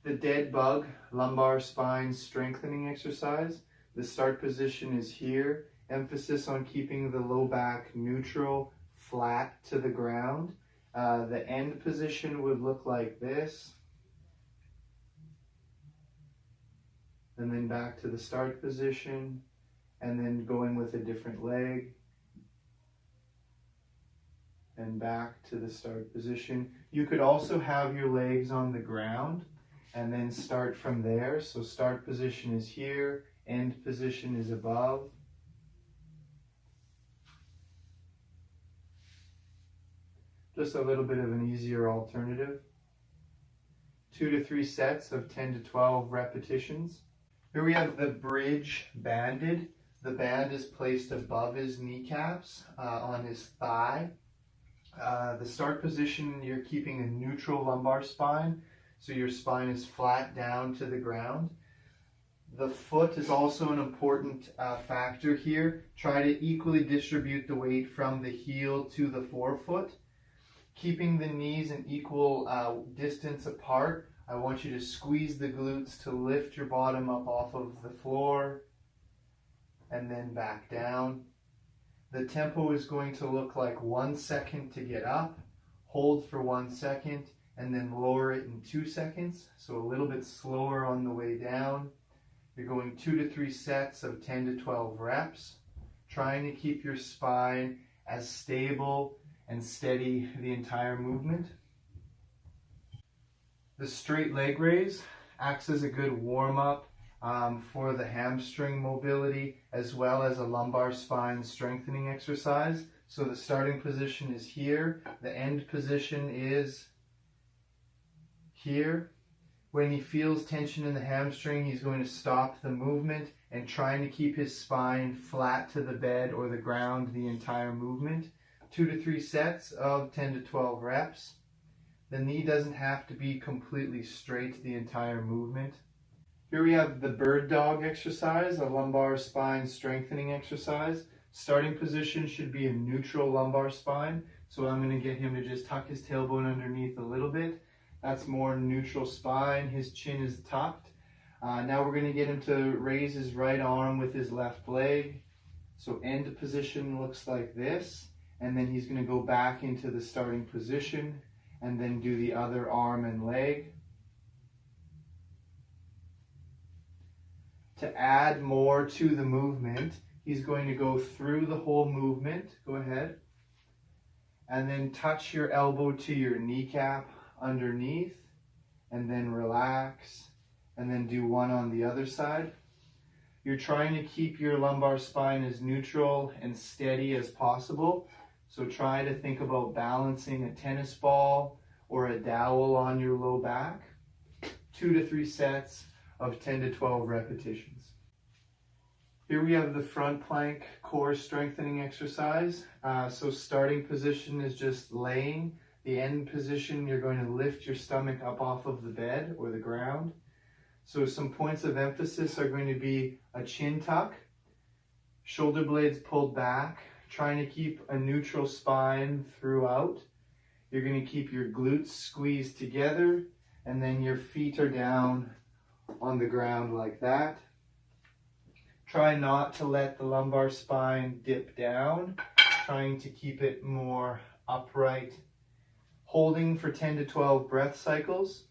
The dead bug lumbar spine strengthening exercise. The start position is here. Emphasis on keeping the low back neutral, flat to the ground. The end position would look like this. And then back to the start position. And then going with a different leg. And back to the start position. You could also have your legs on the ground and then start from there. So start position is here, end position is above. Just a little bit of an easier alternative. 2 to 3 sets of 10 to 12 repetitions. Here we have the bridge banded. The band is placed above his kneecaps on his thigh. The start position, you're keeping a neutral lumbar spine, so your spine is flat down to the ground. The foot is also an important factor here. Try to equally distribute the weight from the heel to the forefoot. Keeping the knees an equal distance apart. I want you to squeeze the glutes to lift your bottom up off of the floor and then back down. The tempo is going to look like 1 second to get up, hold for 1 second, and then lower it in 2 seconds. So a little bit slower on the way down. You're going 2 to 3 sets of 10 to 12 reps, trying to keep your spine as stable and steady the entire movement. The straight leg raise acts as a good warm-up for the hamstring mobility, as well as a lumbar spine strengthening exercise. So the starting position is here, the end position is here. When he feels tension in the hamstring, he's going to stop the movement and trying to keep his spine flat to the bed or the ground the entire movement. 2 to 3 sets of 10 to 12 reps. The knee doesn't have to be completely straight the entire movement. Here we have the bird dog exercise, a lumbar spine strengthening exercise. Starting position should be a neutral lumbar spine. So I'm going to get him to just tuck his tailbone underneath a little bit. That's more neutral spine. His chin is tucked. Now we're going to get him to raise his right arm with his left leg. So end position looks like this. And then he's going to go back into the starting position and then do the other arm and leg. To add more to the movement, he's going to go through the whole movement. Go ahead. And then touch your elbow to your kneecap underneath, and then relax, and then do one on the other side. You're trying to keep your lumbar spine as neutral and steady as possible. So try to think about balancing a tennis ball or a dowel on your low back. 2 to 3 sets of 10 to 12 repetitions. Here we have the front plank core strengthening exercise. So starting position is just laying. The end position, you're going to lift your stomach up off of the bed or the ground. So some points of emphasis are going to be a chin tuck, shoulder blades pulled back, trying to keep a neutral spine throughout. You're going to keep your glutes squeezed together, and then your feet are down on the ground like that. Try not to let the lumbar spine dip down, trying to keep it more upright. Holding for 10 to 12 breath cycles,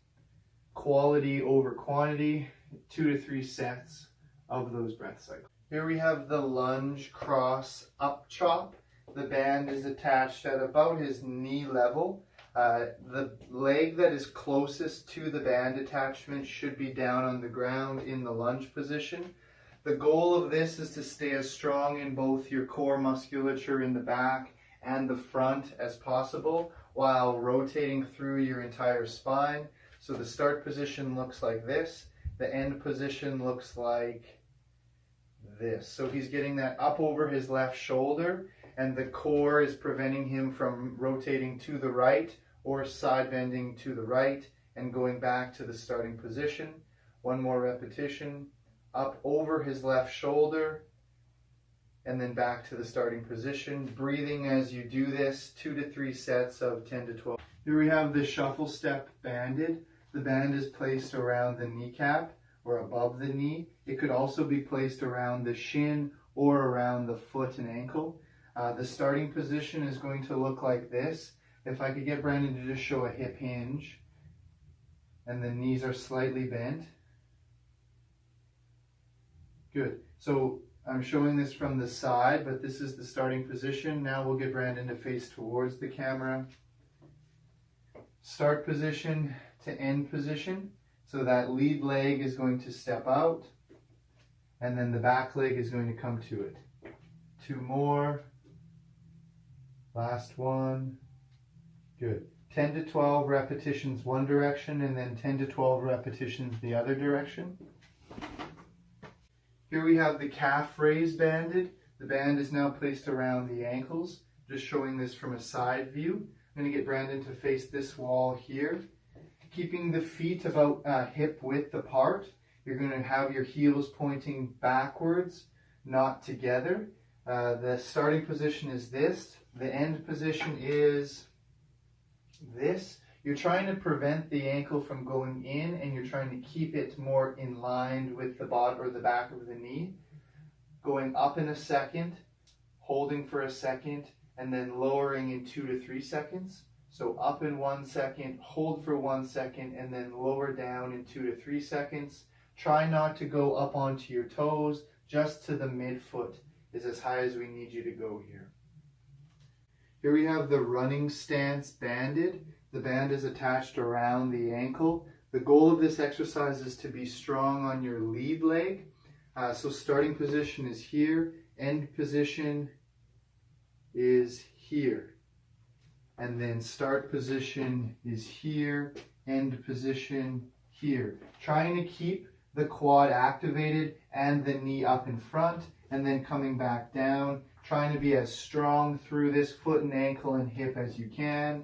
quality over quantity, 2 to 3 sets of those breath cycles. Here we have the lunge cross up chop. The band is attached at about his knee level. The leg that is closest to the band attachment should be down on the ground in the lunge position. The goal of this is to stay as strong in both your core musculature in the back and the front as possible while rotating through your entire spine. So the start position looks like this. The end position looks like this. So he's getting that up over his left shoulder, and the core is preventing him from rotating to the right or side bending to the right and going back to the starting position. One more repetition. Up over his left shoulder and then back to the starting position. Breathing as you do this, 2 to 3 sets of 10 to 12. Here we have the shuffle step banded. the band is placed around the kneecap or above the knee. It could also be placed around the shin or around the foot and ankle. The starting position is going to look like this. If I could get Brandon to just show a hip hinge, and the knees are slightly bent. Good. So I'm showing this from the side, but this is the starting position. Now we'll get Brandon to face towards the camera. Start position to end position. So that lead leg is going to step out, and then the back leg is going to come to it. 2 more. Last one. Good. 10 to 12 repetitions one direction, and then 10 to 12 repetitions the other direction. Here we have the calf raise banded. The band is now placed around the ankles. Just showing this from a side view. I'm going to get Brandon to face this wall here. Keeping the feet about hip width apart. You're going to have your heels pointing backwards, not together. The starting position is this. The end position is this. You're trying to prevent the ankle from going in, and you're trying to keep it more in line with the bottom or the back of the knee. Going up in a second, holding for a second, and then lowering in 2 to 3 seconds. So up in 1 second, hold for 1 second, and then lower down in 2 to 3 seconds. Try not to go up onto your toes, just to the midfoot is as high as we need you to go here. Here we have the running stance banded. The band is attached around the ankle. The goal of this exercise is to be strong on your lead leg. So starting position is here, end position is here. And then start position is here, end position here. Trying to keep the quad activated and the knee up in front, and then coming back down. Trying to be as strong through this foot and ankle and hip as you can.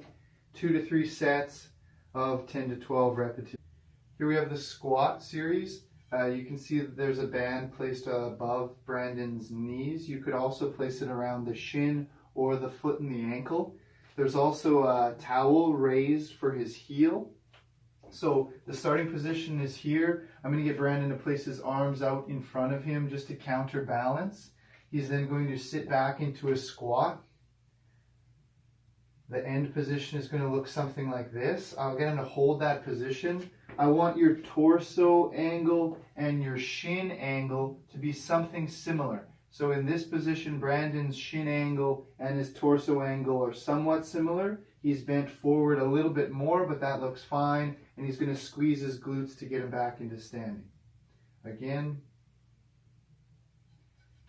2 to 3 sets of 10 to 12 repetitions. Here we have the squat series. You can see that there's a band placed above Brandon's knees. You could also place it around the shin or the foot and the ankle. There's also a towel raised for his heel. So the starting position is here. I'm going to get Brandon to place his arms out in front of him just to counterbalance. He's then going to sit back into a squat. The end position is going to look something like this. I'll get him to hold that position. I want your torso angle and your shin angle to be something similar. So in this position, Brandon's shin angle and his torso angle are somewhat similar. He's bent forward a little bit more, but that looks fine. And he's going to squeeze his glutes to get him back into standing. Again,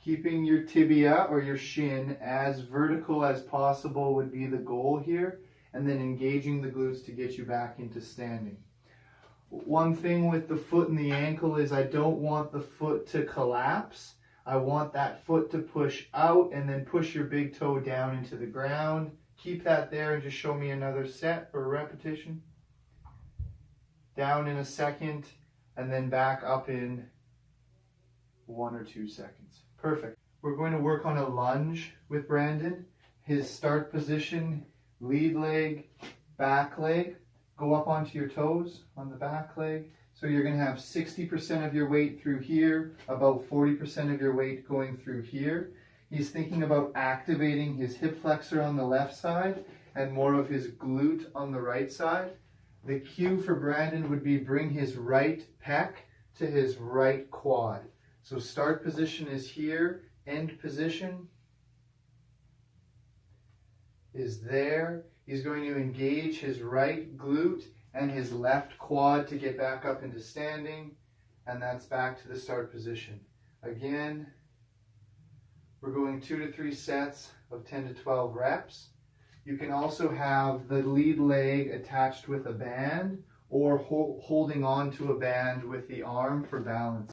keeping your tibia or your shin as vertical as possible would be the goal here, and then engaging the glutes to get you back into standing. One thing with the foot and the ankle is I don't want the foot to collapse. I want that foot to push out and then push your big toe down into the ground. Keep that there and just show me another set or repetition. Down in a second, and then back up in 1 or 2 seconds. Perfect. We're going to work on a lunge with Brandon. His start position, lead leg, back leg. Go up onto your toes on the back leg. So you're going to have 60% of your weight through here, about 40% of your weight going through here. He's thinking about activating his hip flexor on the left side and more of his glute on the right side. The cue for Brandon would be bring his right pec to his right quad. So start position is here, end position is there. He's going to engage his right glute and his left quad to get back up into standing, and that's back to the start position. Again, we're going 2 to 3 sets of 10 to 12 reps. You can also have the lead leg attached with a band or holding on to a band with the arm for balance.